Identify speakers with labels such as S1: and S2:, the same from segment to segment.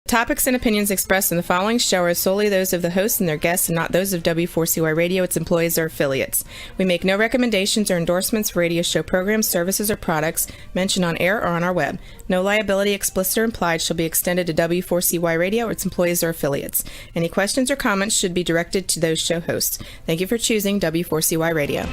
S1: Topics and opinions expressed in the following show are solely those of the host and their guests and not those of W4CY Radio, its employees, or affiliates. We make no recommendations or endorsements for radio show programs, services, or products mentioned on air or on our web. No liability, explicit or implied, shall be extended to W4CY Radio, its employees, or affiliates. Any questions or comments should be directed to those show hosts. Thank you for choosing W4CY Radio.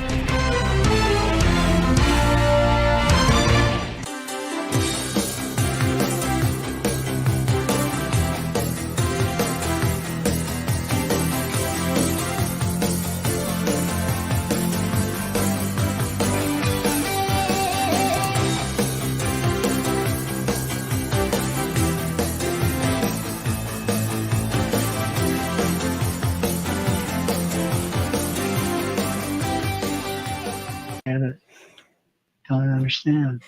S2: Don't understand.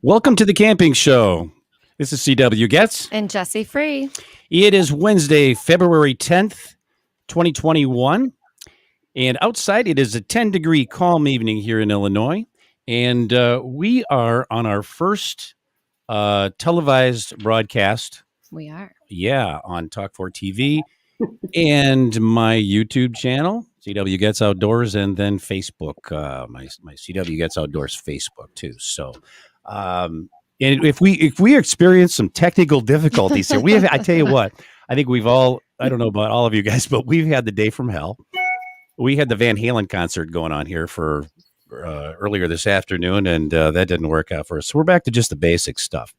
S3: Welcome to the camping show. This is CW Getz.
S4: And Jesse Free.
S3: It is Wednesday, February 10th, 2021. And outside it is a 10-degree calm evening here in Illinois. And we are on our first televised broadcast.
S4: We are.
S3: Yeah, on Talk4 TV and my YouTube channel, CW Getz Outdoors, and then Facebook, my CW Getz Outdoors Facebook too. So, and if we experience some technical difficulties here, I tell you what, I think we've all, I don't know about all of you guys, but we've had the day from hell. We had the Van Halen concert going on here for earlier this afternoon, and that didn't work out for us. So we're back to just the basic stuff.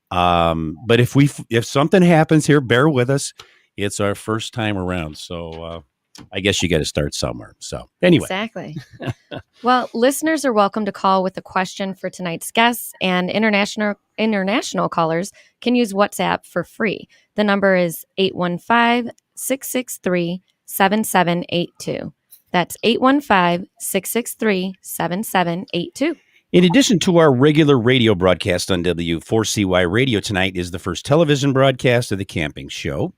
S3: But if something happens here, bear with us. It's our first time around. So, I guess you got to start somewhere. So anyway.
S4: Exactly. Well, listeners are welcome to call with a question for tonight's guests, and international callers can use WhatsApp for free. The number is 815-663-7782. That's 815-663-7782.
S3: In addition to our regular radio broadcast on W4CY Radio, tonight is the first television broadcast of the camping show.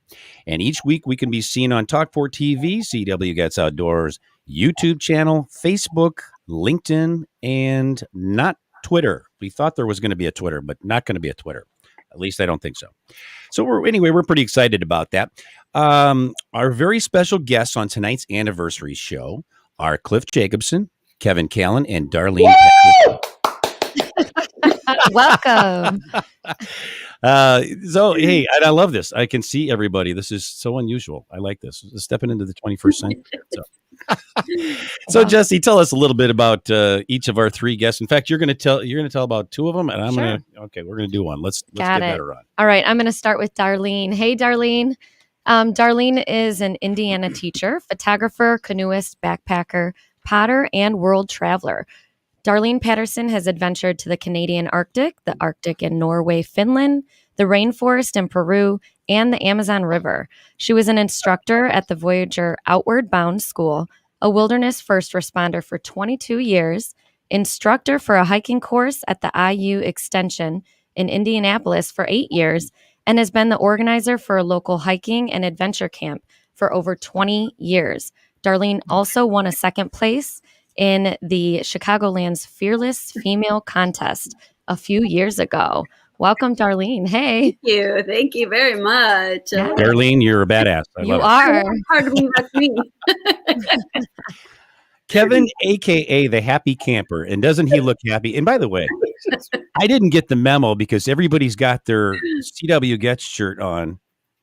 S3: And each week we can be seen on Talk4 TV, CW Getz Outdoors, YouTube channel, Facebook, LinkedIn, and not Twitter. We thought there was going to be a Twitter, but not going to be a Twitter. At least I don't think so. So we're pretty excited about that. Our very special guests on tonight's anniversary show are Cliff Jacobson, Kevin Callan, and Darlene Patterson.
S4: Welcome.
S3: So, hey, and I love this. I can see everybody. This is so unusual. I like this. Stepping into the 21st century. So Jesse, tell us a little bit about each of our three guests. In fact, you're going to tell about two of them, and we're going to do one. Let's get that run.
S4: All right, I'm going to start with Darlene. Hey, Darlene. Darlene is an Indiana teacher, photographer, canoeist, backpacker, potter, and world traveler. Darlene Patterson has adventured to the Canadian Arctic, the Arctic in Norway, Finland, the rainforest in Peru, and the Amazon River. She was an instructor at the Voyager Outward Bound School, a wilderness first responder for 22 years, instructor for a hiking course at the IU Extension in Indianapolis for 8 years, and has been the organizer for a local hiking and adventure camp for over 20 years. Darlene also won a second place in the Chicagoland's Fearless Female Contest a few years ago. Welcome, Darlene. Hey.
S5: Thank you very much.
S4: Yeah.
S3: Darlene, you're a badass.
S4: You are.
S5: Hard to believe that's me.
S3: Kevin, a.k.a. the Happy Camper. And doesn't he look happy? And by the way, I didn't get the memo because everybody's got their CW Getz shirt on.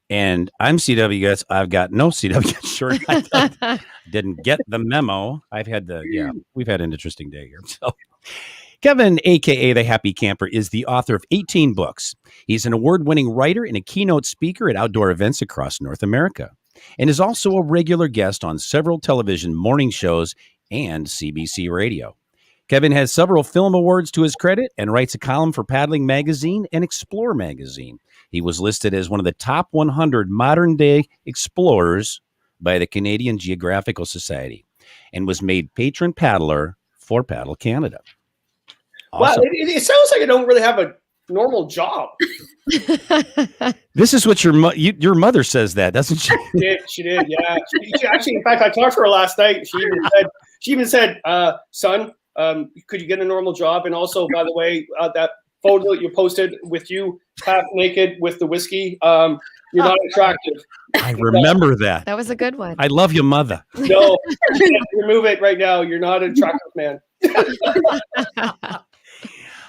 S3: And I'm CW Getz. I've got no CW Getz shirt. I didn't get the memo. We've had an interesting day here. So Kevin, a.k.a. the Happy Camper, is the author of 18 books. He's an award-winning writer and a keynote speaker at outdoor events across North America, and is also a regular guest on several television morning shows and CBC radio. Kevin has several film awards to his credit and writes a column for Paddling Magazine and Explore Magazine. He was listed as one of the top 100 modern-day explorers by the Canadian Geographical Society and was made patron paddler for Paddle Canada. Awesome.
S6: Wow, it sounds like I don't really have a normal job.
S3: This is what your mother says that, doesn't she?
S6: She did, yeah. She actually, in fact, I talked to her last night. She even said, son, could you get a normal job? And also, by the way, that photo that you posted with you half naked with the whiskey. You're not attractive.
S3: I remember that.
S4: That was a good one.
S3: I love your mother.
S6: No, remove it right now. You're not an attractive man.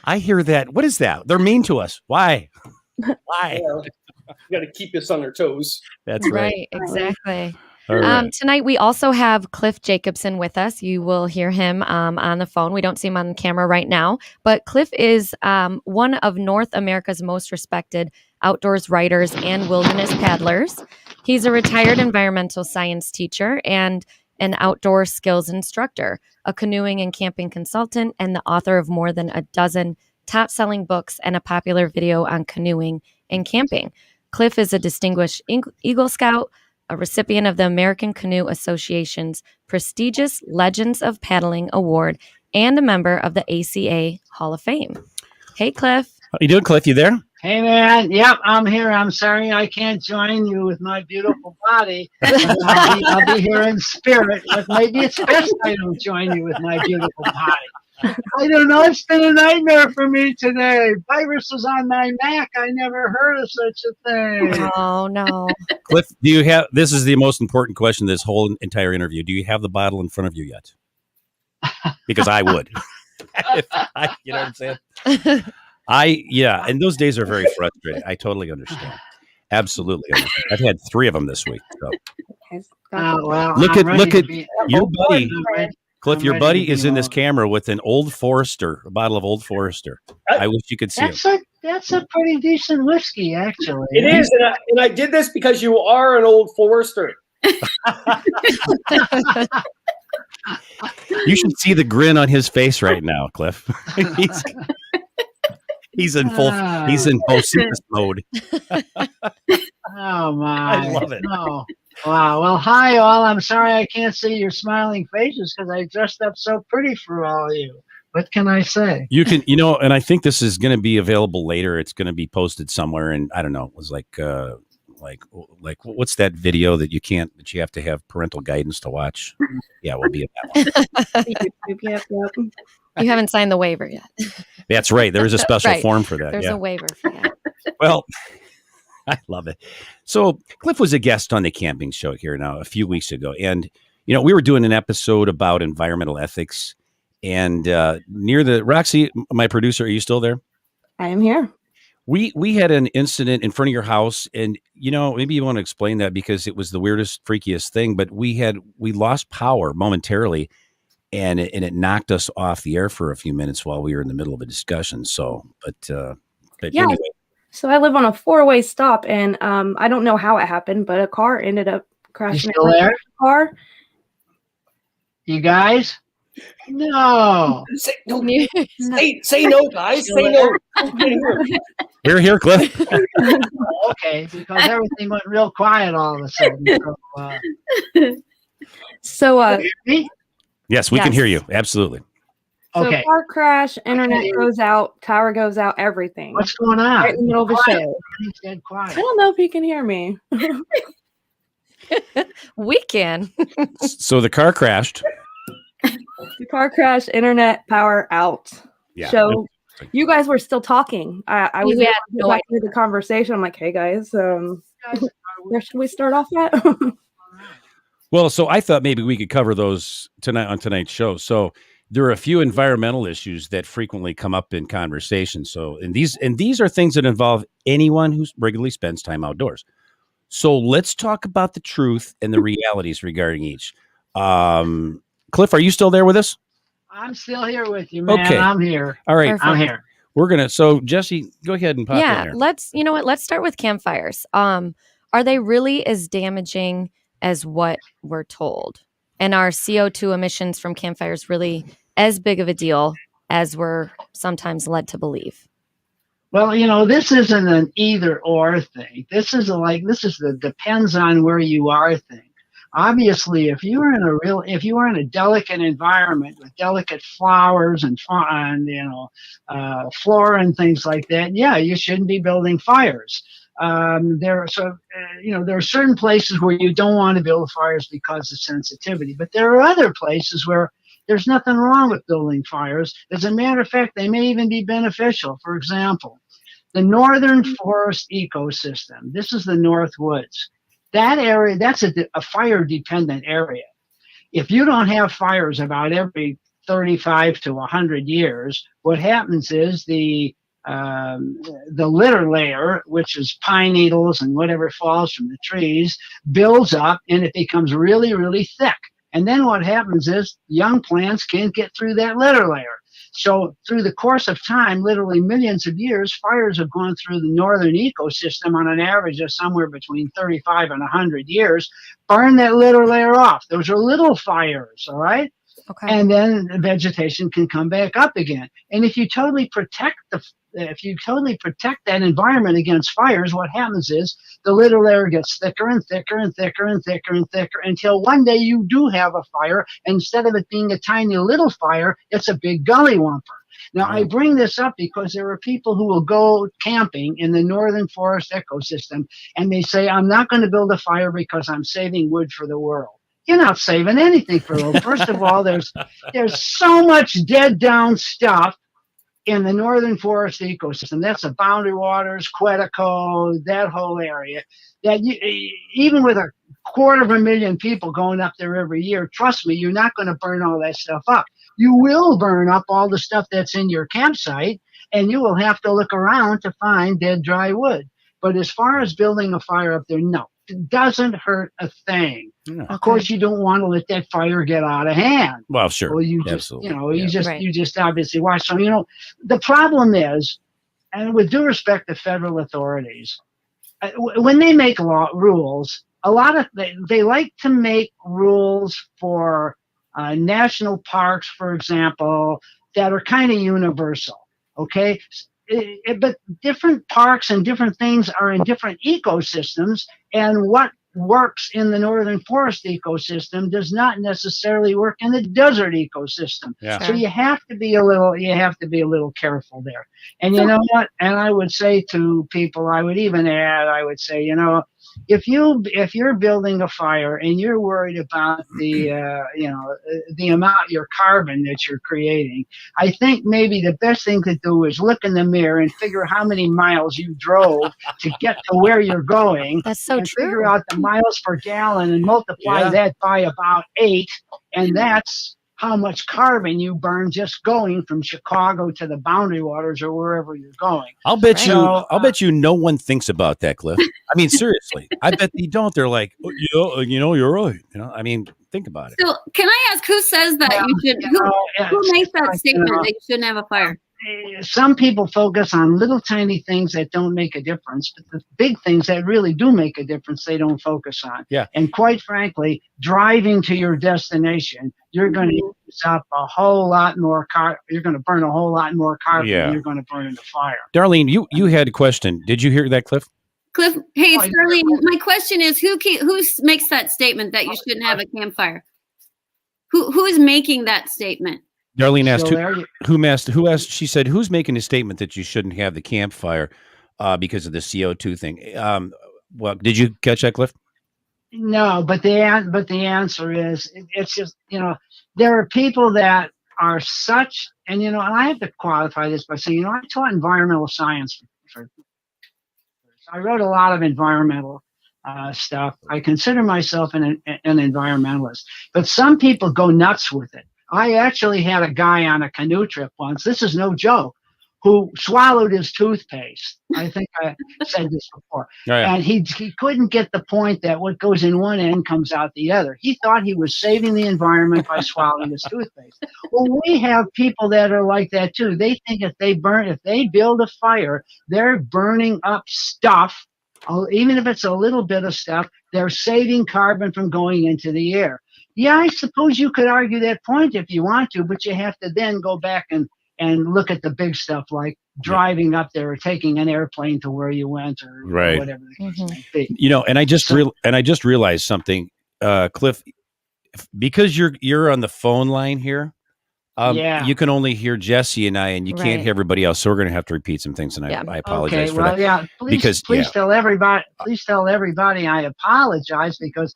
S3: I hear that. What is that? They're mean to us. Why? Why?
S6: You got to keep us on their toes.
S3: That's right.
S4: Right, exactly.
S3: All right.
S4: Tonight, we also have Cliff Jacobson with us. You will hear him on the phone. We don't see him on camera right now, but Cliff is one of North America's most respected outdoors writers and wilderness paddlers. He's a retired environmental science teacher and an outdoor skills instructor, a canoeing and camping consultant, and the author of more than a dozen top-selling books and a popular video on canoeing and camping. Cliff is a distinguished Eagle Scout, a recipient of the American Canoe Association's prestigious Legends of Paddling Award, and a member of the ACA Hall of Fame. Hey, Cliff.
S3: How you doing, Cliff? You there?
S2: Hey, man. Yep, I'm here. I'm sorry I can't join you with my beautiful body. I'll be here in spirit, but maybe it's best I don't join you with my beautiful body. I don't know. It's been a nightmare for me today. Viruses on my Mac. I never heard of such a thing.
S4: Oh, no.
S3: Cliff, this is the most important question of this whole entire interview. Do you have the bottle in front of you yet? Because I would. You know what I'm saying? And those days are very frustrating. I totally understand. Absolutely understand. I've had 3 of them this week. So.
S2: Well,
S3: look
S2: I'm
S3: at
S2: ready
S3: your buddy. Cliff,
S2: I'm
S3: your
S2: ready
S3: buddy
S2: to
S3: is
S2: be
S3: in this
S2: on.
S3: camera with an Old Forester, a bottle of Old Forester. I wish you could see it.
S2: That's a pretty decent whiskey, actually.
S6: It is, and I did this because you are an old Forester.
S3: You should see the grin on his face right now, Cliff. He's in Bocephus mode.
S2: Oh my!
S3: I love it.
S2: No. Wow. Well, hi all. I'm sorry I can't see your smiling faces because I dressed up so pretty for all of you. What can I say?
S3: You can, and I think this is going to be available later. It's going to be posted somewhere, and I don't know. It was like what's that video that you have to have parental guidance to watch? Yeah, we'll be in that one.
S4: You haven't signed the waiver yet.
S3: That's right. There is a special
S4: Right.
S3: form for that.
S4: There's
S3: yeah.
S4: a waiver for that.
S3: Well, I love it. So Cliff was a guest on the camping show here now a few weeks ago. And, we were doing an episode about environmental ethics and near the Roxy, my producer, are you still there?
S1: I am here.
S3: We had an incident in front of your house and, maybe you want to explain that because it was the weirdest, freakiest thing, but we lost power momentarily and it knocked us off the air for a few minutes while we were in the middle of a discussion. So, but
S7: Yeah.
S3: anyway.
S7: So I live on a 4-way stop, and I don't know how it happened, but a car ended up
S2: You
S7: crashing
S2: still
S7: into
S2: there?
S7: the car.
S2: You guys? No.
S6: Say no, guys. Say no.
S3: We're here, Cliff.
S2: Okay, because everything went real quiet all of a sudden.
S7: So,
S2: You hear me?
S3: Yes, we can
S4: Yes.
S3: hear you. Absolutely.
S2: Okay.
S7: car crash, internet goes out, tower goes out, everything.
S2: What's going on?
S7: Right in the middle of the
S2: Quiet.
S7: show.
S2: Everything's dead
S7: I
S2: quiet.
S7: don't know if you can hear me.
S4: We can.
S3: So the car crashed.
S7: The car crash, internet, power out.
S3: Yeah.
S7: So you guys were still talking. I was
S4: We had
S7: able to
S4: no
S7: get back into the conversation. I'm like, hey guys, where should we start off at?
S3: Well, so I thought maybe we could cover those tonight on tonight's show. So there are a few environmental issues that frequently come up in conversation. So, and these are things that involve anyone who regularly spends time outdoors. So let's talk about the truth and the realities regarding each. Cliff, are you still there with us?
S2: I'm still here with you, man.
S3: Okay.
S2: I'm here.
S3: All right.
S4: Perfect.
S2: I'm here.
S3: So Jesse, go ahead and pop in
S4: Yeah,
S3: there.
S4: let's start with campfires. Are they really as damaging as what we're told? And are CO2 emissions from campfires really as big of a deal as we're sometimes led to believe?
S2: Well, this isn't an either or thing. This is the depends on where you are thing. Obviously, if you were in a delicate environment with delicate flowers and flora and things like that, yeah, you shouldn't be building fires. There are certain places where you don't want to build fires because of sensitivity, but there are other places where There's nothing wrong with building fires. As a matter of fact, they may even be beneficial. For example, the northern forest ecosystem. This is the North Woods. That area, that's a fire-dependent area. If you don't have fires about every 35 to 100 years, what happens is the litter layer, which is pine needles and whatever falls from the trees, builds up and it becomes really, really thick. And then what happens is young plants can't get through that litter layer. So through the course of time, literally millions of years, fires have gone through the northern ecosystem on an average of somewhere between 35 and 100 years, burn that litter layer off. Those are little fires, all right?
S4: Okay.
S2: And then the vegetation can come back up again. And if you totally protect that environment against fires, what happens is the litter layer gets thicker and thicker and thicker and thicker and thicker until one day you do have a fire. And instead of it being a tiny little fire, it's a big gully whumper. Now, I bring this up because there are people who will go camping in the northern forest ecosystem and they say, I'm not going to build a fire because I'm saving wood for the world. You're not saving anything for the world. First of all, there's so much dead down stuff in the northern forest ecosystem. That's the Boundary Waters, Quetico, that whole area. That even with 250,000 people going up there every year, trust me, you're not going to burn all that stuff up. You will burn up all the stuff that's in your campsite, and you will have to look around to find dead, dry wood. But as far as building a fire up there, no. It doesn't hurt a thing. No. Of course, you don't want to let that fire get out of hand.
S3: Well, sure.
S2: Well, you just,
S3: absolutely.
S2: you just obviously watch. So, the problem is, and with due respect to federal authorities, when they make rules, they like to make rules for national parks, for example, that are kind of universal. Okay. But different parks and different things are in different ecosystems, and what works in the northern forest ecosystem does not necessarily work in the desert ecosystem. Yeah. So you have to be a little careful there. And you know what? And I would say to people, I would say, if you're building a fire and you're worried about the amount, your carbon that you're creating, I think maybe the best thing to do is look in the mirror and figure how many miles you drove to get to where you're going.
S4: That's so true.
S2: Figure out the miles per gallon and multiply that by about 8, and that's how much carbon you burn just going from Chicago to the Boundary Waters or wherever you're going.
S3: I'll bet you no one thinks about that, Cliff. I mean, seriously, I bet they don't. They're like, you're right. I mean, think about it.
S5: So can I ask, who says that who makes that statement that you shouldn't have a fire?
S2: Some people focus on little tiny things that don't make a difference, but the big things that really do make a difference, they don't focus on.
S3: Yeah.
S2: And quite frankly, driving to your destination, you're going to use up a whole lot more you're going to burn a whole lot more carbon than you're going to burn in the fire.
S3: Darlene, you had a question. Did you hear that, Cliff?
S5: Cliff, hey, it's Darlene. My question is, who makes that statement that you shouldn't have a campfire? Who is making that statement?
S3: Darlene asked, who asked, she said, who's making a statement that you shouldn't have the campfire because of the CO2 thing? Well, did you catch that, Cliff?
S2: No, but the answer is, it's just, there are people that are such, and, and I have to qualify this by saying, I taught environmental science I wrote a lot of environmental stuff. I consider myself an environmentalist, but some people go nuts with it. I actually had a guy on a canoe trip once, this is no joke, who swallowed his toothpaste. I think I said this before. Oh, yeah. And he couldn't get the point that what goes in one end comes out the other. He thought he was saving the environment by swallowing his toothpaste. Well, we have people that are like that too. They think if they build a fire, they're burning up stuff. Even if it's a little bit of stuff, they're saving carbon from going into the air. Yeah, I suppose you could argue that point if you want to, but you have to then go back and look at the big stuff like driving up there or taking an airplane to where you went or whatever the case may be.
S3: And I just realized something, Cliff, because you're on the phone line here. You can only hear Jesse and I, and you can't hear everybody else. So we're going to have to repeat some things, and I apologize for that. Please tell everybody I apologize because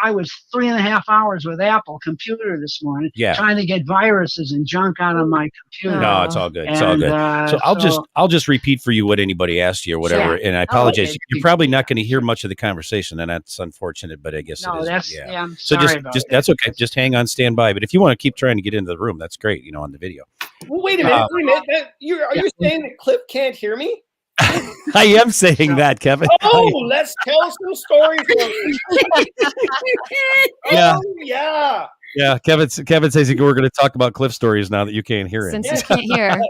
S3: I
S2: I was 3.5 hours with Apple computer this morning,
S3: Yeah.
S2: trying to get viruses and junk out of my computer.
S3: No, it's all good. It's all
S2: And,
S3: good. So I'll just repeat for you what anybody asked you or whatever.
S4: Sure.
S3: And I apologize.
S2: okay.
S3: You're probably not going to hear much of the conversation, and that's unfortunate. But I guess
S2: No,
S3: it is.
S2: that's
S3: Yeah.
S2: I'm
S3: So
S2: sorry about
S3: just
S2: that.
S3: that's okay. Just hang on, stand by. But if you want to keep trying to get into the room, that's great. On the video.
S6: Well, wait a minute. Wait a minute. Are you saying that Cliff can't hear me?
S3: I am saying that, Kevin.
S6: Oh, let's tell some stories.
S3: Yeah.
S6: Oh, yeah.
S3: Yeah, Kevin says we're going to talk about Cliff stories now that you can't hear him.
S4: Since you can't hear.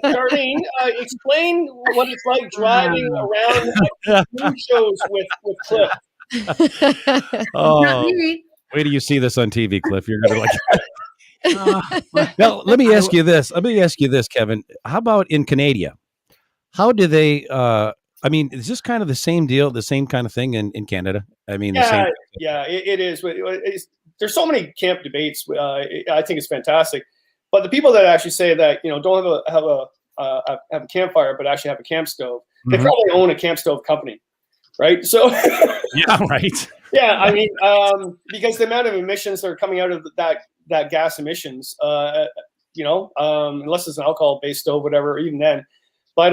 S6: Darlene, explain what it's like driving around food shows with Cliff.
S3: Oh, wait till you see this on TV, Cliff. You're going to like. Now, let me ask you this, Kevin. How about in Canada? How do they? I mean, is this kind of the same deal, the same kind of thing in Canada? I mean,
S6: it is. There's so many camp debates. I think it's fantastic. But the people that actually say that don't have a campfire, but actually have a camp stove, they probably own a camp stove company, right? So
S3: yeah, right.
S6: Yeah, I mean, because the amount of emissions that are coming out of that gas emissions, unless it's an alcohol-based stove, whatever, even then. But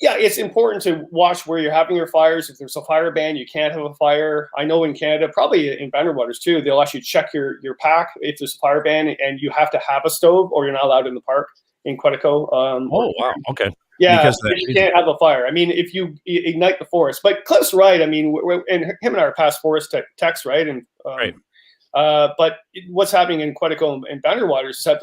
S6: yeah, it's important to watch where you're having your fires. If there's a fire ban, you can't have a fire. I know in Canada, probably in Boundary Waters too, they'll actually check your pack if there's a fire ban, and you have to have a stove, or you're not allowed in the park in Quetico.
S3: Oh wow, okay.
S6: Yeah, because you can't have a fire. I mean, if you ignite the forest. But Cliff's right. I mean, and him and I are past forest techs, right? And
S3: right.
S6: But what's happening in Quetico and Boundary Waters is that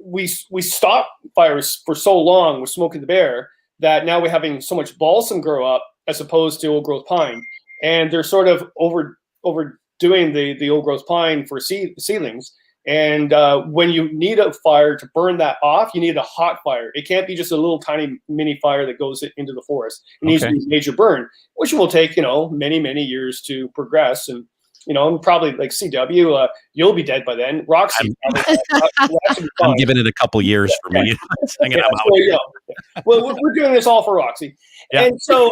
S6: we stop fires for so long with Smoky the Bear that now we're having so much balsam grow up as opposed to old growth pine, and they're sort of overdoing the old growth pine for seedlings. And when you need a fire to burn that off, you need a hot fire. It can't be just a little tiny mini fire that goes into the forest. It needs to be a major burn, which will take many, many years to progress. And and probably like CW, you'll be dead by then. Roxy,
S3: I'm giving it a couple years for me.
S6: Well, we're doing this all for Roxy, and so.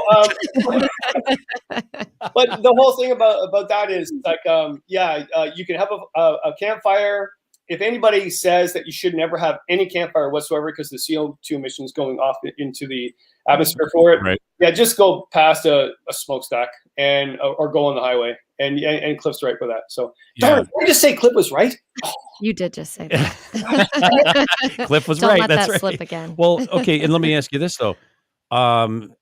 S6: But the whole thing about that is like, you can have a campfire. If anybody says that you should never have any campfire whatsoever because the CO2 emissions going off into the atmosphere for it,
S3: right.
S6: Yeah, just go past a smokestack or go on the highway. And Cliff's right with that. So, darn, did I just say Cliff was right?
S4: You did just say that.
S3: Cliff was
S4: Don't
S3: right.
S4: let
S3: That's
S4: that
S3: right.
S4: slip again.
S3: Well, okay, and let me ask you this though. So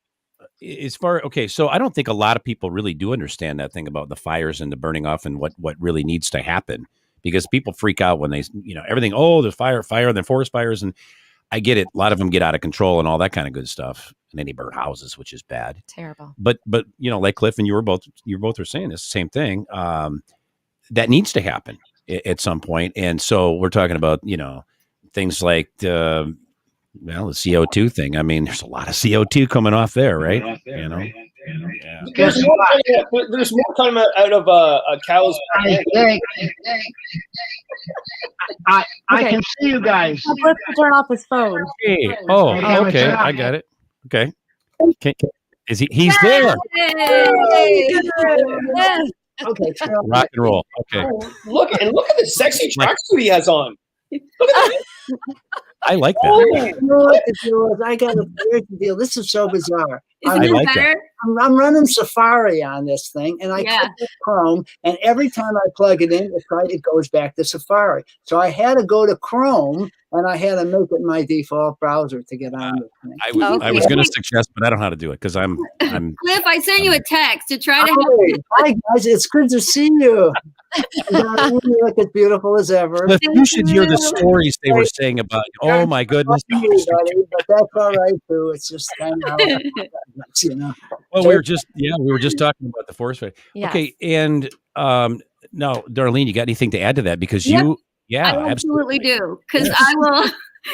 S3: I don't think a lot of people really do understand that thing about the fires and the burning off and what really needs to happen, because people freak out when they everything. Oh, there's fire, and then forest fires, and I get it. A lot of them get out of control and all that kind of good stuff. And then they burn houses, which is bad.
S4: Terrible. But
S3: like Cliff and you both are saying this same thing. That needs to happen at some point. And so we're talking about, things like the CO2 thing. I mean, there's a lot of CO2 coming off there, right? Yeah.
S6: There's more coming out of a cow's.
S2: I can see you guys.
S7: Let's turn off his phone.
S3: Hey. Oh, okay. I got it. Okay. Is he's there?
S2: Okay.
S3: Rock and roll. Okay.
S6: Look at the sexy tracksuit he has on. Look at that.
S3: I like that.
S8: I got a weird deal. This is so bizarre.
S5: Isn't it better?
S8: I'm running Safari on this thing, and I click the Chrome, and every time I plug it in, it goes back to Safari. So I had to go to Chrome, and I had to make it my default browser to get on this thing.
S3: I was going to suggest, but I don't know how to do it because I'm.
S5: Cliff, I sent you a text to try to help.
S8: Hi guys, it's good to see you. You look as beautiful as ever.
S3: Cliff, you should hear the stories they were saying about you. Oh my goodness!
S8: But that's all right too. It's just kind of
S3: Well, we were just talking about the forest fire.
S4: Yes.
S3: Okay, and now, Darlene, you got anything to add to that? Because
S5: I
S3: absolutely
S5: absolutely do. Because I will.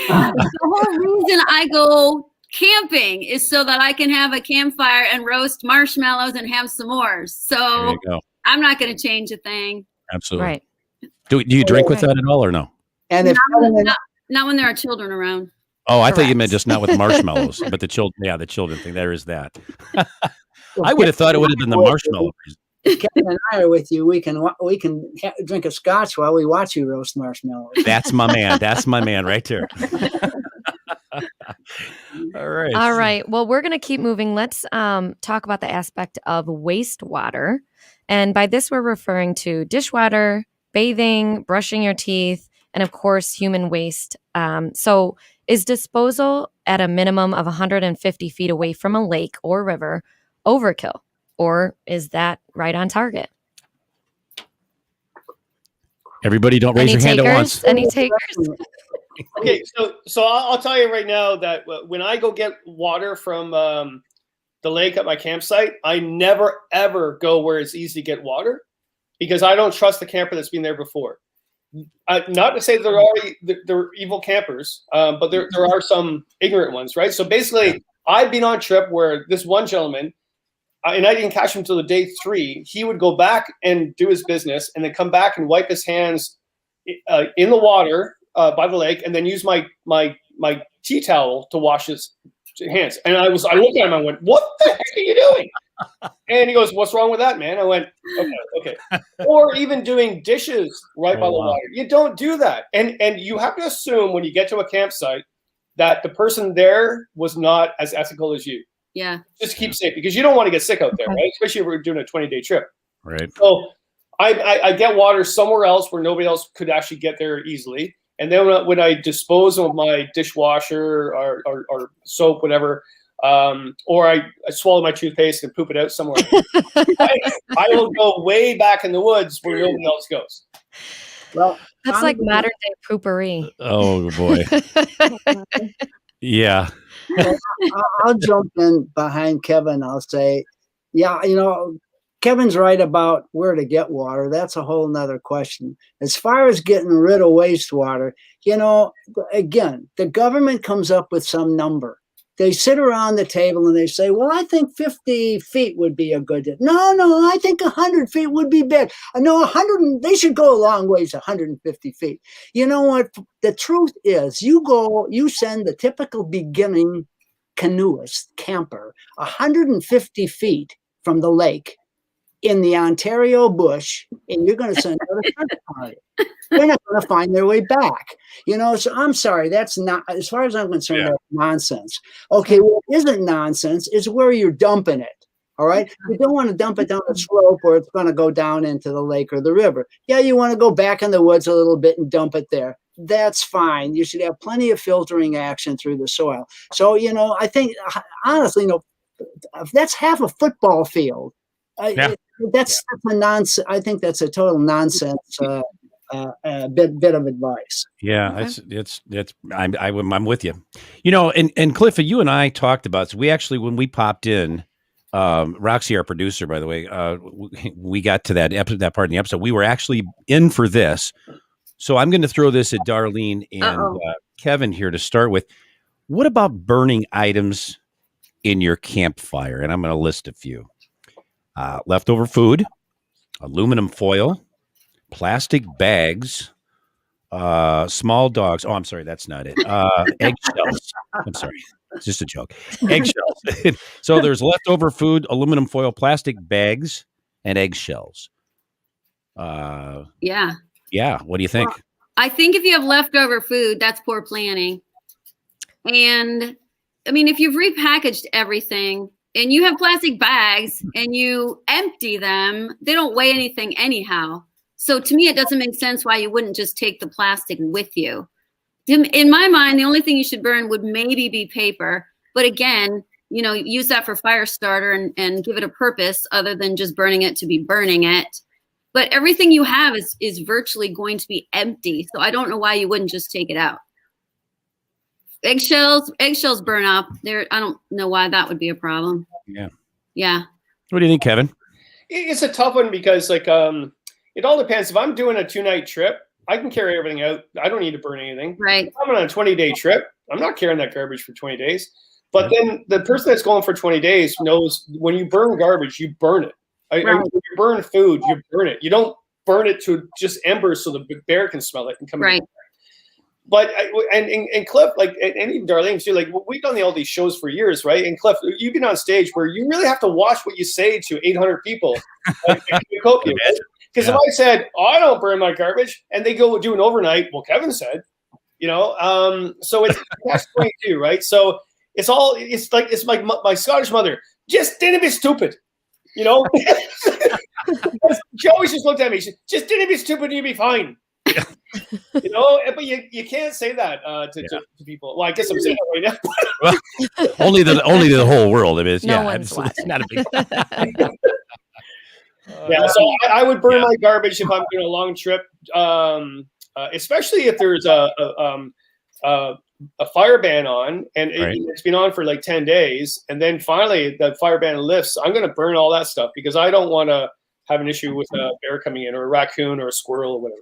S5: The whole reason I go camping is so that I can have a campfire and roast marshmallows and have s'mores.
S3: There
S5: So
S3: you go.
S5: I'm not going to change a thing.
S3: Absolutely.
S4: Right.
S3: Do you drink with that at all or no?
S8: And if
S5: Not when there are children around.
S3: Oh, I thought you meant just not with marshmallows, but the children. Yeah, the children thing. There is that. I would have thought it would have been the marshmallows.
S8: if Kevin and I are with you, we can drink a scotch while we watch you roast marshmallows.
S3: That's my man. That's my man right there. All right.
S4: All right. Well, we're going to keep moving. Let's talk about the aspect of wastewater. And by this, we're referring to dishwater, bathing, brushing your teeth, and of course, human waste. So is disposal at a minimum of 150 feet away from a lake or river overkill? Or is that right on target? Everybody
S3: don't raise your hand at once.
S4: Any takers?
S6: Okay, so I'll tell you right now that when I go get water from the lake at my campsite, I never ever go where it's easy to get water because I don't trust the camper that's been there before. Not to say they're evil campers, but there are some ignorant ones, right? So basically, I've been on a trip where this one gentleman, and I didn't catch him until the day 3. He would go back and do his business, and then come back and wipe his hands in the water by the lake, and then use my tea towel to wash his hands. And I looked at him, I went, "What the heck are you doing?" And he goes, "What's wrong with that, man?" I went, okay. Or even doing dishes right by the water. You don't do that. And you have to assume when you get to a campsite that the person there was not as ethical as you.
S5: Yeah.
S6: Just keep safe because you don't want to get sick out there, right? Especially if we're doing a 20-day trip.
S3: Right.
S6: So I get water somewhere else where nobody else could actually get there easily. And then when I dispose of my dishwasher or soap, whatever, or I swallow my toothpaste and poop it out somewhere, I will go way back in the woods where nobody else goes.
S8: Well,
S4: that's like modern day poopery.
S3: Oh boy. Yeah.
S8: I'll jump in behind Kevin. I'll say, yeah, Kevin's right about where to get water. That's a whole nother question. As far as getting rid of wastewater, again, the government comes up with some number. They sit around the table and they say, well, I think 50 feet would be a good. No, I think 100 feet would be better. No, 100, they should go a long ways, 150 feet. You know what? The truth is you send the typical beginning canoeist, camper, 150 feet from the lake in the Ontario bush, and you're going to send another search party. They're not going to find their way back. So I'm sorry, that's not, as far as I'm concerned, that's nonsense. Okay, what isn't nonsense is where you're dumping it. All right, you don't want to dump it down a slope or it's going to go down into the lake or the river. Yeah, you want to go back in the woods a little bit and dump it there. That's fine. You should have plenty of filtering action through the soil. So, I think, honestly, if that's half a football field, that's a nonsense. I think that's a total nonsense bit of advice.
S3: Yeah, I'm with you. And Cliff, you and I talked about. So we actually, when we popped in, Roxy, our producer, by the way, we got to that part in the episode. We were actually in for this. So I'm going to throw this at Darlene and Kevin here to start with. What about burning items in your campfire? And I'm going to list a few. Leftover food, aluminum foil, plastic bags, small dogs. Oh, I'm sorry. That's not it. Eggshells. I'm sorry. It's just a joke. Eggshells. So there's leftover food, aluminum foil, plastic bags, and eggshells. Yeah. What do you think?
S5: Well, I think if you have leftover food, that's poor planning. And I mean, if you've repackaged everything and you have plastic bags and you empty them, they don't weigh anything anyhow. So to me, it doesn't make sense why you wouldn't just take the plastic with you. In my mind, the only thing you should burn would maybe be paper. But again, use that for fire starter and give it a purpose other than just burning it to be burning it. But everything you have is virtually going to be empty. So I don't know why you wouldn't just take it out. Eggshells burn up. I don't know why that would be a problem. Yeah. What
S3: do you think, Kevin?
S6: It's a tough one because it all depends. If I'm doing a 2-night trip, I can carry everything out. I don't need to burn anything.
S5: Right.
S6: If I'm on a 20-day trip, I'm not carrying that garbage for 20 days. But then the person that's going for 20 days knows when you burn garbage, you burn it. When you burn food, you burn it. You don't burn it to just embers so the bear can smell it and come in. But and Cliff, like, and even Darlene too, like, we've done all these shows for years, right? And Cliff, you've been on stage where you really have to watch what you say to 800 people. Because if I said, I don't burn my garbage, and they go do an overnight, well, Kevin said, so it's that's point too, right? So it's like my Scottish mother, just didn't be stupid, She always just looked at me, she just didn't be stupid, you'd be fine. But you can't say that to people. Well, I guess I'm saying that right now.
S3: Well, only the whole world. I mean, it's not a big.
S6: Yeah, so I would burn my garbage if I'm doing a long trip, especially if there's a fire ban on, and it's been on for like 10 days, and then finally the fire ban lifts. I'm going to burn all that stuff because I don't want to have an issue with a bear coming in, or a raccoon, or a squirrel, or whatever.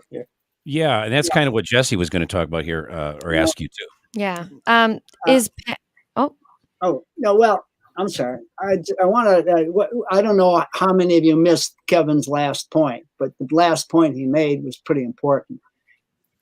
S3: Yeah, and that's kind of what Jesse was going to talk about here, or ask you to.
S4: Yeah.
S8: Oh no. Well, I'm sorry. I want to. I don't know how many of you missed Kevin's last point, but the last point he made was pretty important.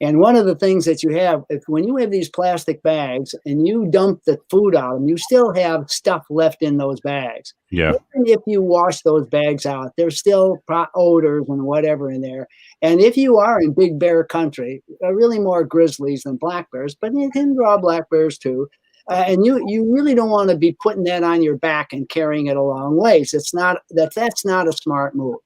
S8: And one of the things that you have, when you have these plastic bags and you dump the food out of them, you still have stuff left in those bags.
S3: Yeah.
S8: Even if you wash those bags out, there's still odors and whatever in there. And if you are in big bear country, really more grizzlies than black bears, but you can draw black bears too. And you really don't want to be putting that on your back and carrying it a long ways. That's not a smart move.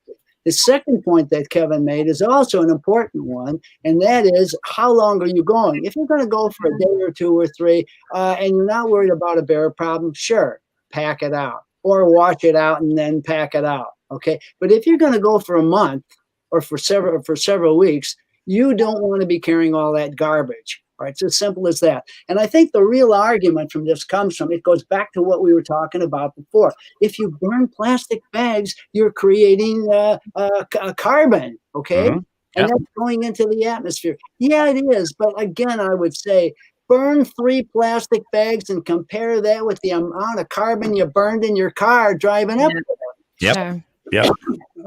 S8: The second point that Kevin made is also an important one, and that is, how long are you going? If you're going to go for a day or two or three, and you're not worried about a bear problem, sure, pack it out, or wash it out and then pack it out. Okay, but if you're going to go for a month or for several weeks, you don't want to be carrying all that garbage. Right, it's as simple as that. And I think the real argument from this comes from, it goes back to what we were talking about before. If you burn plastic bags, you're creating carbon, okay?
S3: Mm-hmm.
S8: And that's going into the atmosphere. Yeah, it is. But again, I would say, burn 3 plastic bags and compare that with the amount of carbon you burned in your car driving up.
S3: Yep.
S4: Sure.
S3: Yep.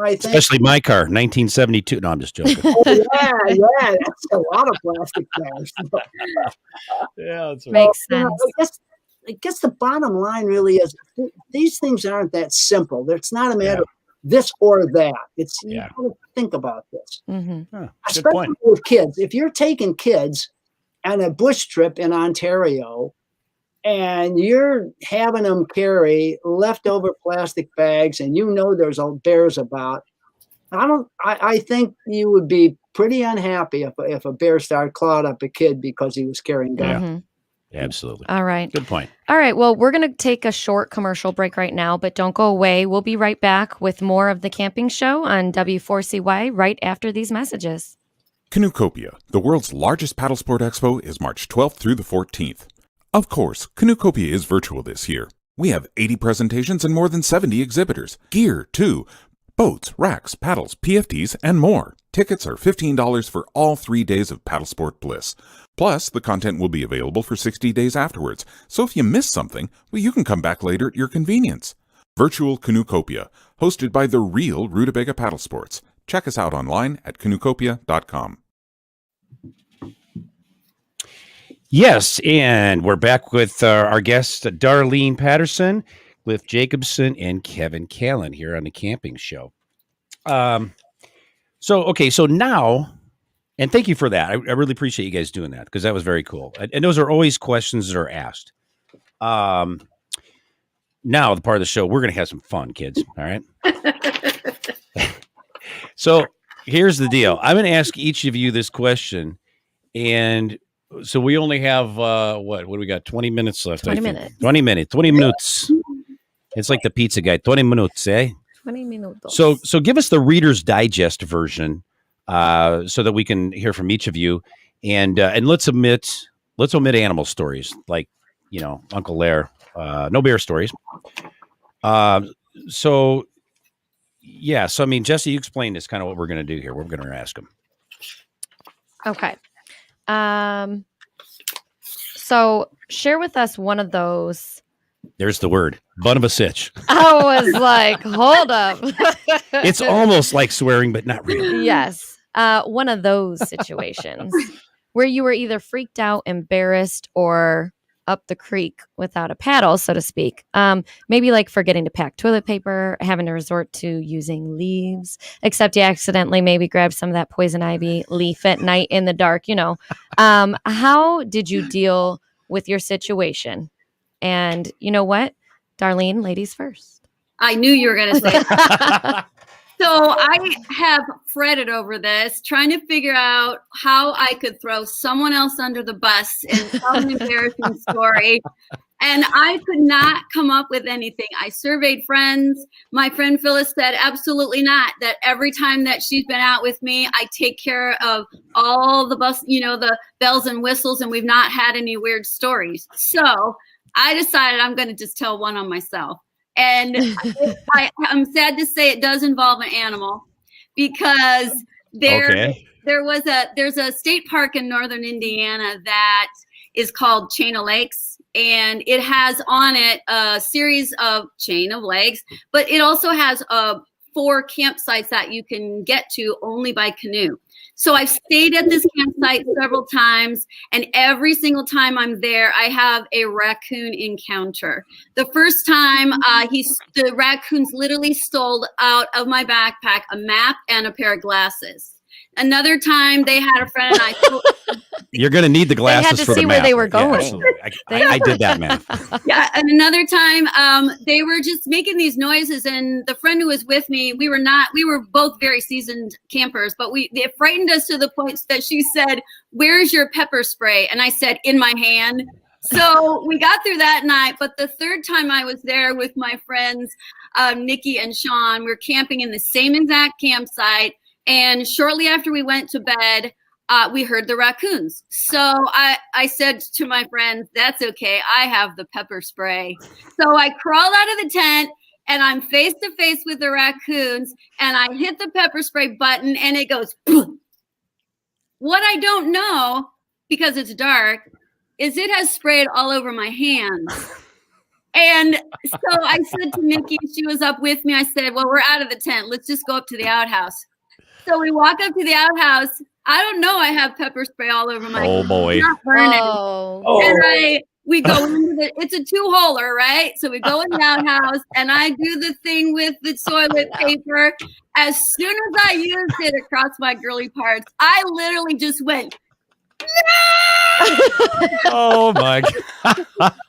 S3: Especially my car, 1972. No, I'm just joking.
S8: Yeah, that's a lot of plastic bags.
S3: Yeah, that's right.
S4: Makes sense.
S8: I guess the bottom line really is, these things aren't that simple. It's not a matter of this or that. It's you got to think about this.
S4: Mm-hmm.
S8: Especially with kids. If you're taking kids on a bush trip in Ontario, and you're having them carry leftover plastic bags, and there's bears about, I think you would be pretty unhappy if a bear started clawing up a kid because he was carrying garbage.
S3: Mm-hmm. Absolutely.
S4: All right.
S3: Good point.
S4: All right. Well, we're going to take a short commercial break right now, but don't go away. We'll be right back with more of the Camping Show on W4CY right after these messages.
S9: Canoecopia, the world's largest paddle sport expo, is March 12th through the 14th. Of course, Canoecopia is virtual this year. We have 80 presentations and more than 70 exhibitors. Gear, too. Boats, racks, paddles, PFDs, and more. Tickets are $15 for all 3 days of paddle sport bliss. Plus, the content will be available for 60 days afterwards, so if you miss something, you can come back later at your convenience. Virtual Canoecopia, hosted by the real Rutabaga Paddle Sports. Check us out online at canoecopia.com.
S3: Yes, and we're back with our guests, Darlene Patterson, Cliff Jacobson, and Kevin Callan here on the Camping Show. So now, and thank you for that. I really appreciate you guys doing that, because that was very cool. And those are always questions that are asked. Now, the part of the show, we're going to have some fun, kids. All right. So here's the deal. I'm going to ask each of you this question, and so we only have what do we got? 20 minutes left.
S4: 20 minutes.
S3: 20 minutes. It's like the pizza guy. 20 minutes, eh?
S4: 20 minutes.
S3: So give us the Reader's Digest version, so that we can hear from each of you, and let's omit animal stories, like Uncle Lair. No bear stories. So I mean, Jesse, you explain this, kind of what we're going to do here. We're going to ask them.
S4: Okay. So share with us one of those.
S3: There's the word, bun of a sitch.
S4: I was like, hold up.
S3: It's almost like swearing, but not really.
S4: Yes. One of those situations where you were either freaked out, embarrassed, or up the creek without a paddle, so to speak. Maybe like forgetting to pack toilet paper, having to resort to using leaves, except you accidentally maybe grabbed some of that poison ivy leaf at night in the dark, you know. How did you deal with your situation? And you know what? Darlene, ladies first.
S5: I knew you were going to say that. So I have fretted over this, trying to figure out how I could throw someone else under the bus in some embarrassing story. And I could not come up with anything. I surveyed friends. My friend Phyllis said, absolutely not. That every time that she's been out with me, I take care of all the bus, you know, the bells and whistles, and we've not had any weird stories. So I decided I'm going to just tell one on myself. And I'm sad to say it does involve an animal, because there's a state park in northern Indiana that is called Chain of Lakes, and it has on it a series of chain of lakes, but it also has 4 campsites that you can get to only by canoe. So I've stayed at this campsite several times, and every single time I'm there, I have a raccoon encounter. The first time, the raccoons literally stole out of my backpack a map and a pair of glasses. Another time, they had a friend and I.
S3: You're going to need the glasses.
S4: They had to
S3: for
S4: see
S3: the
S4: where
S3: map.
S4: they were going.
S3: Yeah, I did that, man.
S5: Yeah, and another time, they were just making these noises, and the friend who was with me, we were both very seasoned campers, but it frightened us to the point that she said, "Where's your pepper spray?" And I said, "In my hand." So we got through that night, but the third time I was there with my friends, Nikki and Sean, we were camping in the same exact campsite. And shortly after we went to bed, we heard the raccoons. So I said to my friends, that's okay. I have the pepper spray. So I crawled out of the tent, and I'm face to face with the raccoons, and I hit the pepper spray button, and it goes, boom. What I don't know, because it's dark, is it has sprayed all over my hands. And so I said to Nikki, she was up with me, I said, well, we're out of the tent. Let's just go up to the outhouse. So we walk up to the outhouse. I don't know. I have pepper spray all over my.
S3: Oh boy!
S5: Not burning.
S4: Oh.
S5: And we go into it's a 2-holer, right? So we go in the outhouse, and I do the thing with the toilet paper. As soon as I used it across my girly parts, I literally just went.
S3: Oh my God.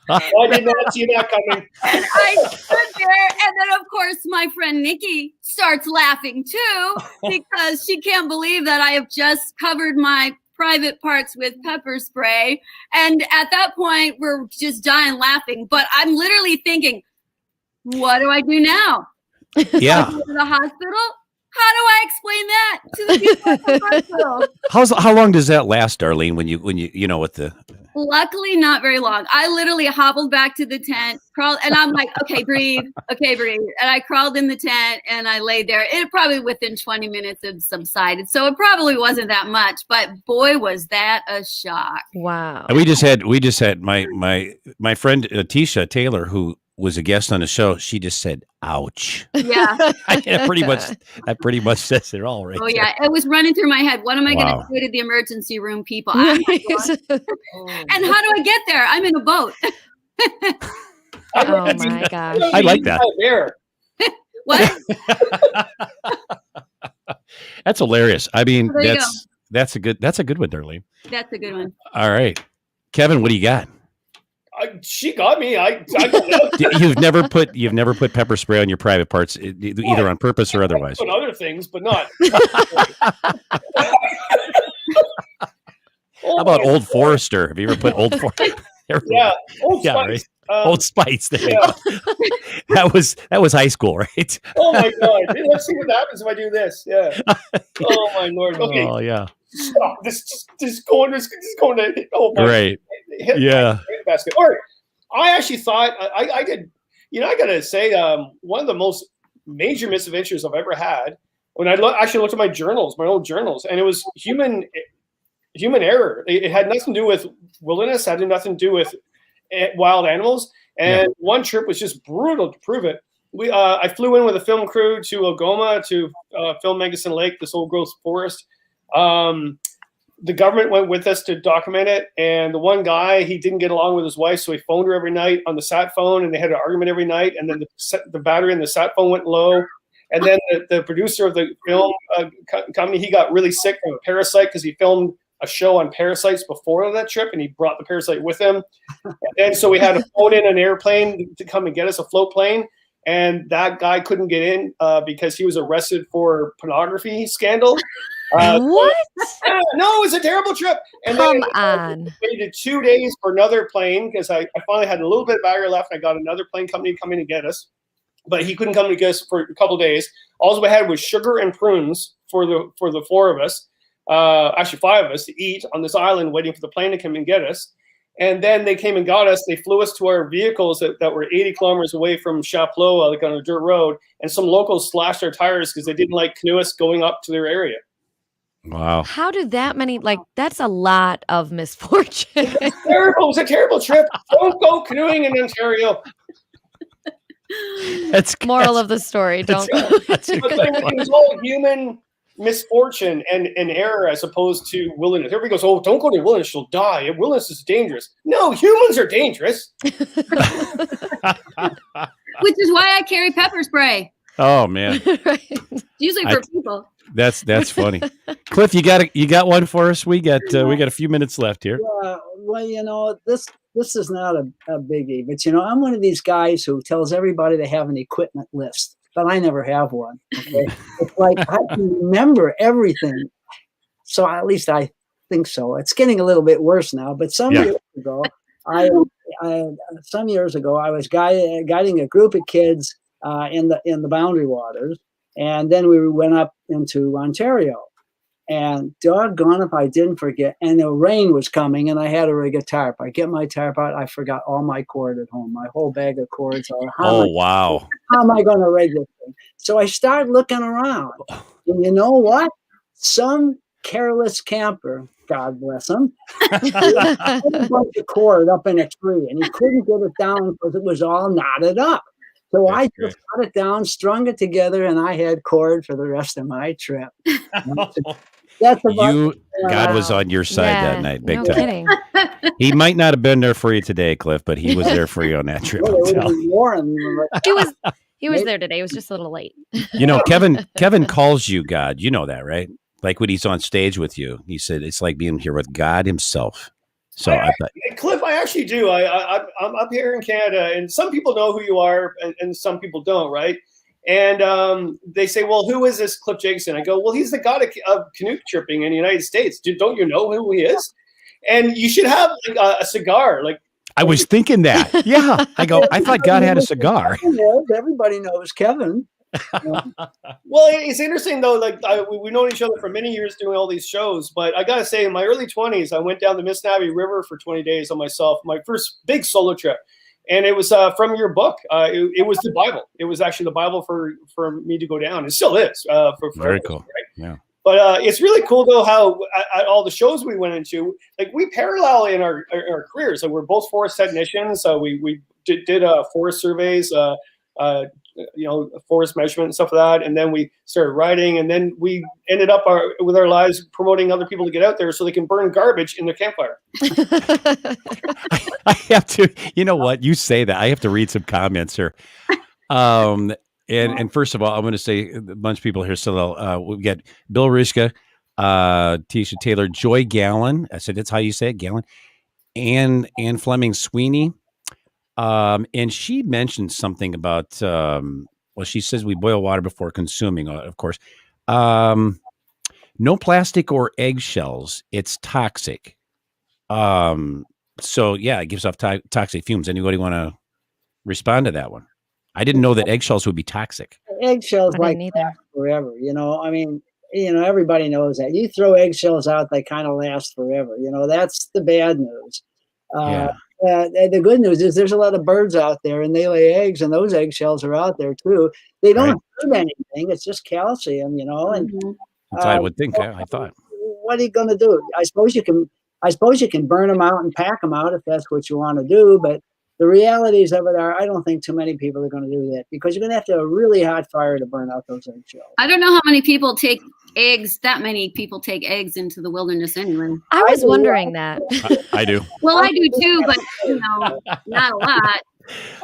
S6: I did not see that coming.
S5: And I stood there, and then of course my friend Nikki starts laughing too, because she can't believe that I have just covered my private parts with pepper spray. And at that point, we're just dying laughing. But I'm literally thinking, what do I do now?
S3: Yeah.
S5: Go to the hospital? How do I explain that to the people at the hospital?
S3: How long does that last, Darlene? When you know with the.
S5: Luckily, not very long. I literally hobbled back to the tent, crawled, and I'm like, okay, breathe. And I crawled in the tent, and I laid there. It probably within 20 minutes had subsided, so it probably wasn't that much. But boy, was that a shock!
S4: Wow.
S3: And we just had my friend Tisha Taylor, who was a guest on the show. She just said, "Ouch."
S5: Yeah,
S3: that pretty much says it all, right?
S5: Oh yeah, it was running through my head. What am I going to say to the emergency room people? And how do I get there? I'm in a boat.
S4: Oh my gosh!
S3: I like that.
S6: There.
S5: What?
S3: That's hilarious. I mean,
S5: There you
S3: that's a good one, Darlene.
S5: That's a good one.
S3: All right, Kevin, what do you got?
S6: She got me.
S3: You've never put pepper spray on your private parts, either on purpose or otherwise.
S6: Put other things, but not.
S3: How about Old Forester? Have you ever put Old Forester?
S6: Yeah, Old Spice.
S3: Right? Old Spice. There you go. That was high school, right?
S6: Oh my God! Hey, let's see what happens if I do this. Yeah. Oh my Lord. Okay.
S3: Oh yeah.
S6: Stop. This going to. Oh my.
S3: Right. Yeah.
S6: Basket. All right. I actually thought I could. I got to say, one of the most major misadventures I've ever had when I actually looked at my old journals, and it was human error. It had nothing to do with wilderness. Had nothing to do with wild animals. And one trip was just brutal to prove it. I flew in with a film crew to Algoma to film Megason Lake, this old growth forest. the government went with us to document it. And the one guy, he didn't get along with his wife, so he phoned her every night on the sat phone, and they had an argument every night. And then the battery in the sat phone went low. And then the producer of the film company, he got really sick from a parasite because he filmed a show on parasites before that trip, and he brought the parasite with him. And so we had to phone in an airplane to come and get us, a float plane. And that guy couldn't get in because he was arrested for pornography scandal.
S4: What?
S6: No, it was a terrible trip. And
S4: Come
S6: then
S4: on.
S6: I waited 2 days for another plane because I finally had a little bit of battery left. I got another plane company coming to get us, but he couldn't come to get us for a couple of days. All we had was sugar and prunes for the four of us, actually 5 of us, to eat on this island waiting for the plane to come and get us. And then they came and got us. They flew us to our vehicles that were 80 kilometers away from Chapleau, like on a dirt road. And some locals slashed their tires because they didn't like canoeists going up to their area.
S3: Wow.
S4: How did that many, like, that's a lot of misfortune.
S6: It's terrible. It was a terrible trip. Don't go canoeing in Ontario.
S3: That's
S4: Moral of the story. Don't go.
S3: That's a
S6: But
S3: good
S6: then
S3: one.
S6: it was all human misfortune and error as opposed to wilderness. Everybody goes, oh, don't go to wilderness, you'll die. Wilderness is dangerous. No, humans are dangerous.
S5: Which is why I carry pepper spray.
S3: Oh man,
S4: Right.
S5: Usually for people.
S3: that's funny. Cliff, you got one for us? We got a few minutes left here.
S8: Well, this is not a biggie, but I'm one of these guys who tells everybody they have an equipment list, but I never have one. Okay? It's like I can remember everything, so at least I think so. It's getting a little bit worse now, but some years ago, I was guiding a group of kids in the Boundary Waters, and then we went up into Ontario. And doggone if I didn't forget. And the rain was coming, and I had to rig a tarp. I get my tarp out. I forgot all my cord at home, my whole bag of cords.
S3: Wow.
S8: How am I going to rig this thing? So I start looking around. And you know what? Some careless camper, God bless him, put a bunch of cord up in a tree, and he couldn't get it down because it was all knotted up. So I just got it down, strung it together, and I had cord for the rest of my trip. That's about
S3: God was on your side that night, big time.
S4: Kidding.
S3: He might not have been there for you today, Cliff, but he was there for you on that trip.
S4: He was there today. He was just a little late.
S3: Kevin calls you God. You know that, right? Like when he's on stage with you, he said it's like being here with God himself. So
S6: Cliff, I actually do. I'm up here in Canada, and some people know who you are, and some people don't, right? And they say, well, who is this Cliff Jacobson? I go, well, he's the god of canoe tripping in the United States. Don't you know who he is? And you should have a cigar. Like
S3: I was thinking that. Yeah. I thought God had a cigar.
S8: Everybody knows Kevin.
S6: Well, it's interesting though. Like we've known each other for many years doing all these shows, but I gotta say, in my early 20s, I went down the Missinaibi River for 20 days on myself, my first big solo trip, and it was from your book. It was the Bible. It was actually the Bible for me to go down. It still is.
S3: Very cool.
S6: Right?
S3: Yeah.
S6: But it's really cool though how at all the shows we went into, like we parallel in our careers. Like we're both forest technicians. We did forest surveys. Forest measurement and stuff like that. And then we started writing, and then we ended up with our lives promoting other people to get out there so they can burn garbage in their campfire.
S3: I have to, you know what? You say that. I have to read some comments here. And first of all, I'm going to say a bunch of people here. So we've got Bill Rishka, Tisha Taylor, Joy Gallen. I said, that's how you say it, Gallen. Anne Fleming Sweeney. And she mentioned something about, she says we boil water before consuming, of course. No plastic or eggshells. It's toxic. So yeah, it gives off toxic fumes. Anybody want to respond to that one? I didn't know that eggshells would be toxic.
S8: Eggshells last forever. Everybody knows that. You throw eggshells out, they kind of last forever. That's the bad news. The good news is there's a lot of birds out there, and they lay eggs, and those eggshells are out there too. They don't hurt anything. It's just calcium, and
S3: that's I would think. I thought.
S8: What are you going to do? I suppose you can burn them out and pack them out if that's what you want to do. But the realities of it are, I don't think too many people are going to do that, because you're going to have a really hot fire to burn out those eggshells.
S5: I don't know how many people take eggs. That many people take eggs into the wilderness anyway.
S4: I was wondering that.
S3: I do.
S5: Well, I do too, but not a lot.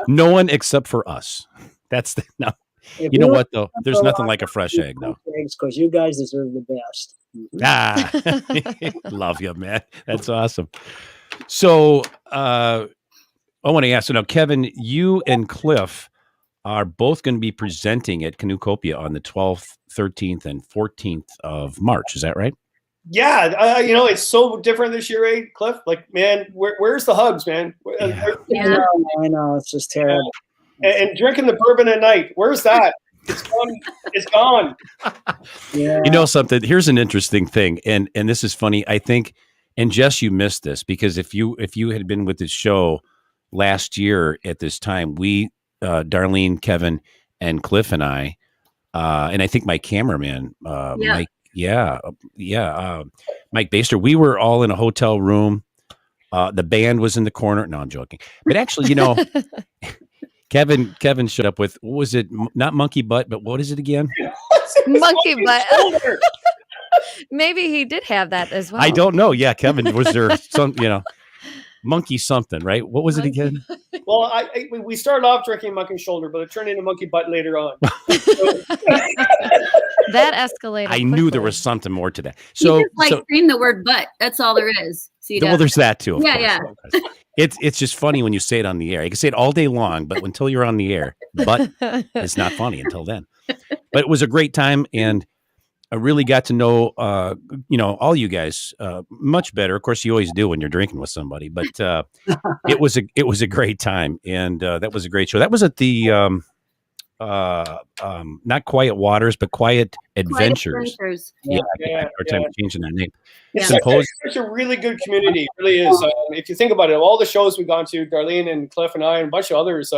S3: No one except for us. That's no. You know what though? There's nothing like a fresh egg though.
S8: Eggs, because you guys deserve the best.
S3: Love you, man. That's awesome. So I want to ask, so now, Kevin, you and Cliff are both going to be presenting at Canucopia on the 12th, 13th, and 14th of March. Is that right?
S6: Yeah. It's so different this year, eh, Cliff? Like, man, where's the hugs, man?
S8: Yeah. I know. It's just terrible.
S6: And drinking the bourbon at night. Where's that? It's gone. It's gone.
S8: Yeah.
S3: You know something? Here's an interesting thing. And this is funny. I think, and Jess, you missed this, because if you had been with this show last year at this time, we, Darlene, Kevin, and Cliff and I think my cameraman, Mike, Mike Baster, we were all in a hotel room. The band was in the corner. No, I'm joking. But actually, Kevin showed up with, what was it? Not monkey butt, but what is it again?
S4: Monkey butt. Maybe he did have that as well.
S3: I don't know. Yeah, Kevin, was there some, monkey something, right? What was it again?
S6: Well, we started off drinking monkey shoulder, but it turned into monkey butt later on.
S4: That escalated.
S3: I knew there was something more to that.
S5: So, you just scream the word butt. That's all there is.
S3: Well, there's that too.
S5: Yeah.
S3: It's just funny when you say it on the air. You can say it all day long, but until you're on the air, but it's not funny until then. But it was a great time, and I really got to know, all you guys much better. Of course, you always do when you're drinking with somebody, but it was a great time, and that was a great show. That was at the not Quiet Waters, but Quiet Adventures. Yeah. Hard time changing that name.
S6: It's such a really good community. It really is. If you think about it, all the shows we've gone to, Darlene and Cliff and I and a bunch of others,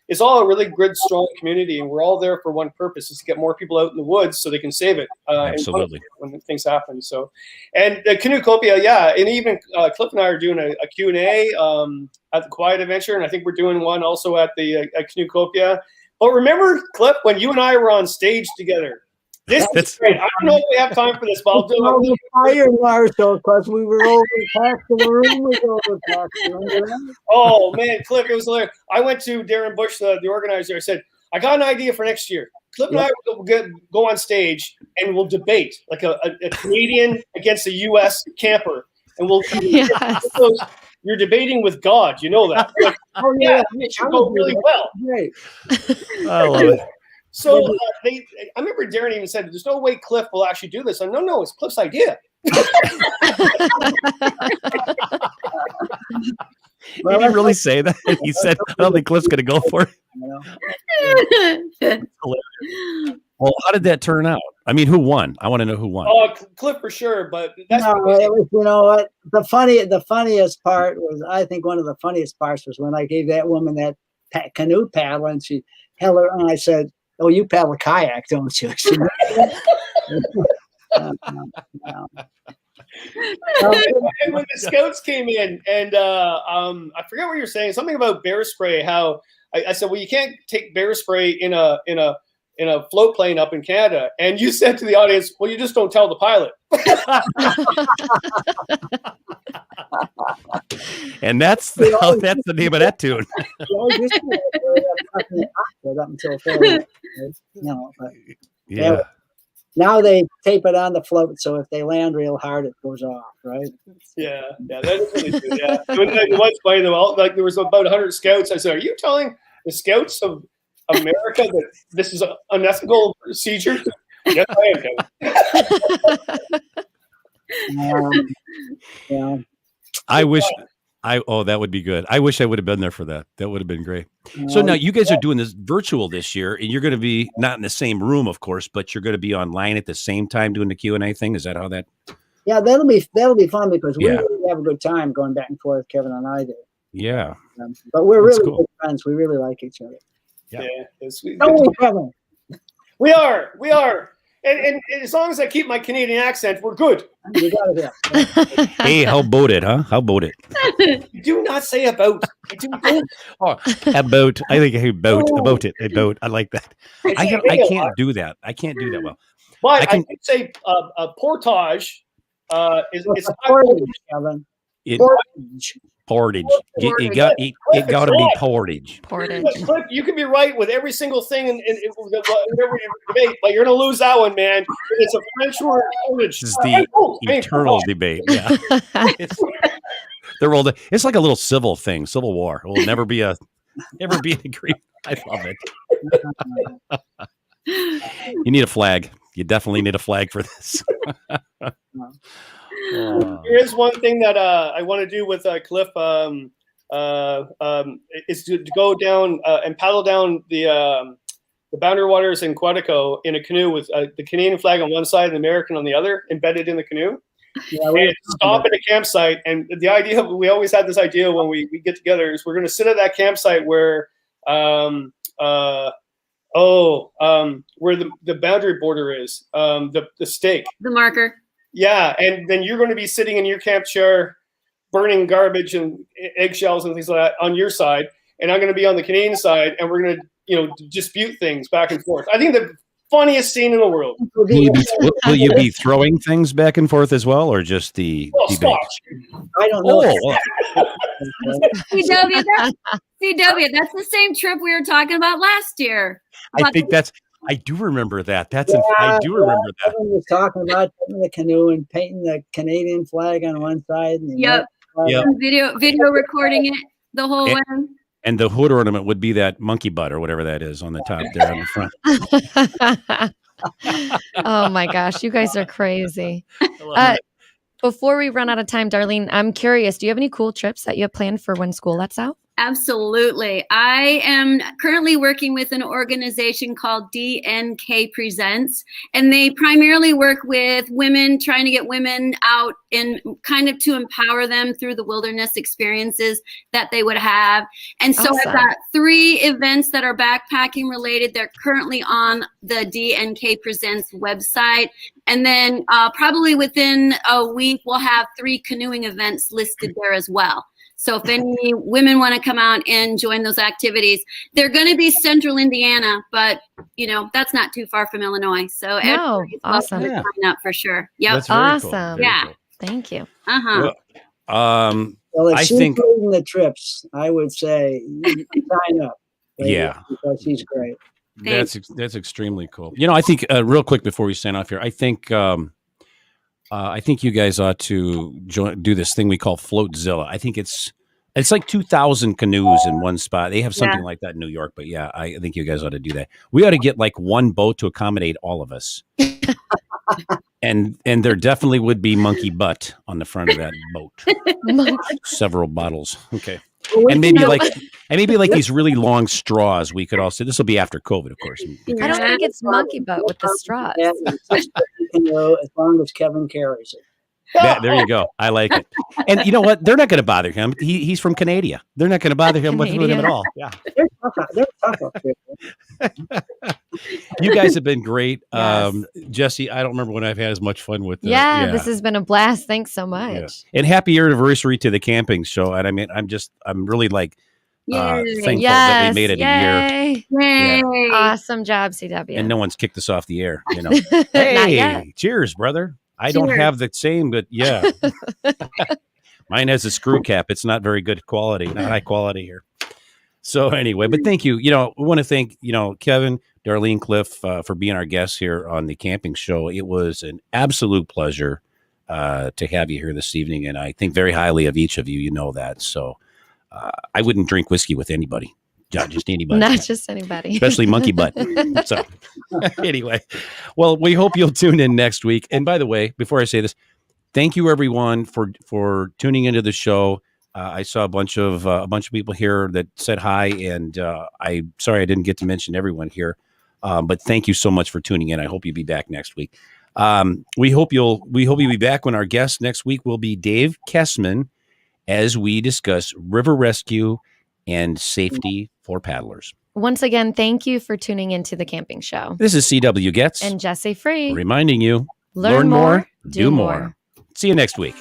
S6: it's all a really good, strong community, and we're all there for one purpose: is to get more people out in the woods so they can save it.
S3: Absolutely.
S6: When things happen. So, and the Canucopia, and even Cliff and I are doing a Q&A at the Quiet Adventure, and I think we're doing one also at the at Canucopia. But remember, Cliff, when you and I were on stage together, this is great. I don't know if we have time for this, but I'll do it.
S8: Fire Marshall, because we were overpacked and the room was overpacked.
S6: Oh man, Cliff, it was hilarious. I went to Darren Bush, the organizer. I said, I got an idea for next year. Cliff and I will go on stage and we'll debate, like a Canadian against a U.S. camper, and we'll. You're debating with God, you know that. Like, it should go really well.
S8: Great.
S3: I love it.
S6: So I remember Darren even said, "There's no way Cliff will actually do this." And no, it's Cliff's idea.
S3: Did he really say that? He said, "I don't think Cliff's going to go for it." Well, how did that turn out? I mean, who won? I want to know who won.
S6: Oh, Cliff for sure, but that's
S8: it was, what the funniest part was, I think one of the funniest parts was when I gave that woman that canoe paddle, and she held her, and I said, "Oh, you paddle a kayak, don't you?"
S6: And when the scouts came in, and I forget what you were saying, something about bear spray. How I said, "Well, you can't take bear spray in a float plane up in Canada," and you said to the audience, "Well, you just don't tell the pilot."
S3: And that's the name of that tune. Yeah.
S8: Now they tape it on the float, so if they land real hard, it goes off, right?
S6: Yeah, that is really good. Yeah, it was funny though. Like there was about 100 scouts. I said, "Are you telling the scouts of America that this is an unethical procedure?" Yes, I am.
S3: I wish that would be good. I wish I would have been there for that. That would have been great. So now you guys are doing this virtual this year, and you're going to be not in the same room, of course, but you're going to be online at the same time doing the Q&A thing. Is that how that?
S8: Yeah, that'll be fun, because we really have a good time going back and forth. Kevin and I do.
S3: Yeah.
S8: But we're really good friends. We really like each other.
S3: Yeah.
S6: Sweet.
S8: Don't we, Kevin?
S6: We are. And as long as I keep my Canadian accent, we're good.
S8: You got it.
S3: Hey, how about it, huh? How about it?
S6: Do not say about. I do don't.
S3: Oh, about. I think about it. About. I like that. I can't do that. I can't do that well.
S6: But
S3: I
S6: I
S3: can-
S6: can say portage is
S8: It's a portage, Kevin.
S3: Portage.
S6: Portage.
S3: It got to be portage.
S4: Portage.
S6: Cliff, you can be right with every single thing in whatever you debate, but you're going to lose that one, man. It's a French word. Portage.
S3: This is the eternal debate. Yeah. It's like a little civil thing, civil war. It will never be an agreement. I love it. You need a flag. You definitely need a flag for this.
S6: There is one thing that I want to do with Cliff is to go down and paddle down the Boundary Waters in Quetico in a canoe with the Canadian flag on one side and the American on the other, embedded in the canoe.
S8: Yeah,
S6: And stop at a campsite. And the idea, we always had this idea when we get together, is we're going to sit at that campsite where where the boundary border is, the stake.
S5: The marker.
S6: Yeah, and then you're going to be sitting in your camp chair, burning garbage and eggshells and things like that on your side, and I'm going to be on the Canadian side, and we're going to, dispute things back and forth. I think the funniest scene in the world.
S3: Will you be throwing things back and forth as well, or just the debate?
S8: I don't know.
S5: CW, that's the same trip we were talking about last year.
S3: I do remember that. I do remember that.
S8: Kevin was talking about putting the canoe and painting the Canadian flag on one side. And
S5: Yep. Video recording it the whole way.
S3: And the hood ornament would be that monkey butt or whatever that is on the top there on the front.
S4: Oh my gosh, you guys are crazy. Before we run out of time, Darlene, I'm curious, do you have any cool trips that you have planned for when school lets out?
S5: Absolutely. I am currently working with an organization called DNK Presents, and they primarily work with women, trying to get women out and kind of to empower them through the wilderness experiences that they would have. And so I've got 3 events that are backpacking related. They're currently on the DNK Presents website. And then probably within a week, we'll have 3 canoeing events listed there as well. So if any women want to come out and join those activities, they're going to be central Indiana, but that's not too far from Illinois. So
S4: awesome.
S5: Sign up for sure. Yep.
S4: That's awesome.
S3: Cool.
S5: Yeah.
S3: Cool.
S4: Thank you.
S5: Uh-huh.
S8: Well, if she's leading the trips, I would say sign up.
S3: Yeah.
S8: Because she's great.
S3: That's extremely cool. I think real quick before we sign off here, I think you guys ought to do this thing we call Floatzilla. I think it's like 2,000 canoes in one spot. They have something like that in New York, but yeah, I think you guys ought to do that. We ought to get like one boat to accommodate all of us. And there definitely would be monkey butt on the front of that boat. Several bottles. Okay. And maybe like these really long straws. We could also. This will be after COVID, of course.
S4: I don't think it's monkey butt with the straws.
S8: As long as Kevin carries it.
S3: There you go. I like it. And you know what? They're not going to bother him. He's from Canada. They're not going to bother him with him at all. Yeah.
S8: They're tough up here.
S3: You guys have been great.
S4: Yes.
S3: Jesse, I don't remember when I've had as much fun with this.
S4: This has been a blast. Thanks so much.
S3: Yeah. And happy anniversary to the camping show. And I mean, I'm really thankful that we made it a year.
S5: Yay.
S4: Awesome job, CW.
S3: And no one's kicked us off the air.
S4: Not
S3: Hey,
S4: yet.
S3: cheers, brother. I don't have the same, but yeah. Mine has a screw cap. It's not very good quality, not high quality here. So anyway, but thank you. We want to thank, Kevin, Darlene, Cliff for being our guests here on the camping show. It was an absolute pleasure to have you here this evening. And I think very highly of each of you. You know that. So I wouldn't drink whiskey with anybody. Just anybody.
S4: Not just anybody.
S3: Especially monkey butt. So anyway, well, we hope you'll tune in next week. And by the way, before I say this, thank you everyone for tuning into the show. I saw a bunch of people here that said hi, and I'm sorry I didn't get to mention everyone here. But thank you so much for tuning in. I hope you'll be back next week. We hope you'll be back when our guest next week will be Dave Kessman as we discuss river rescue and safety for paddlers.
S4: Once again, thank you for tuning into the camping show.
S3: This is CW Gets
S4: And Jesse Free.
S3: reminding you,
S4: Learn more,
S3: do more. See you next week.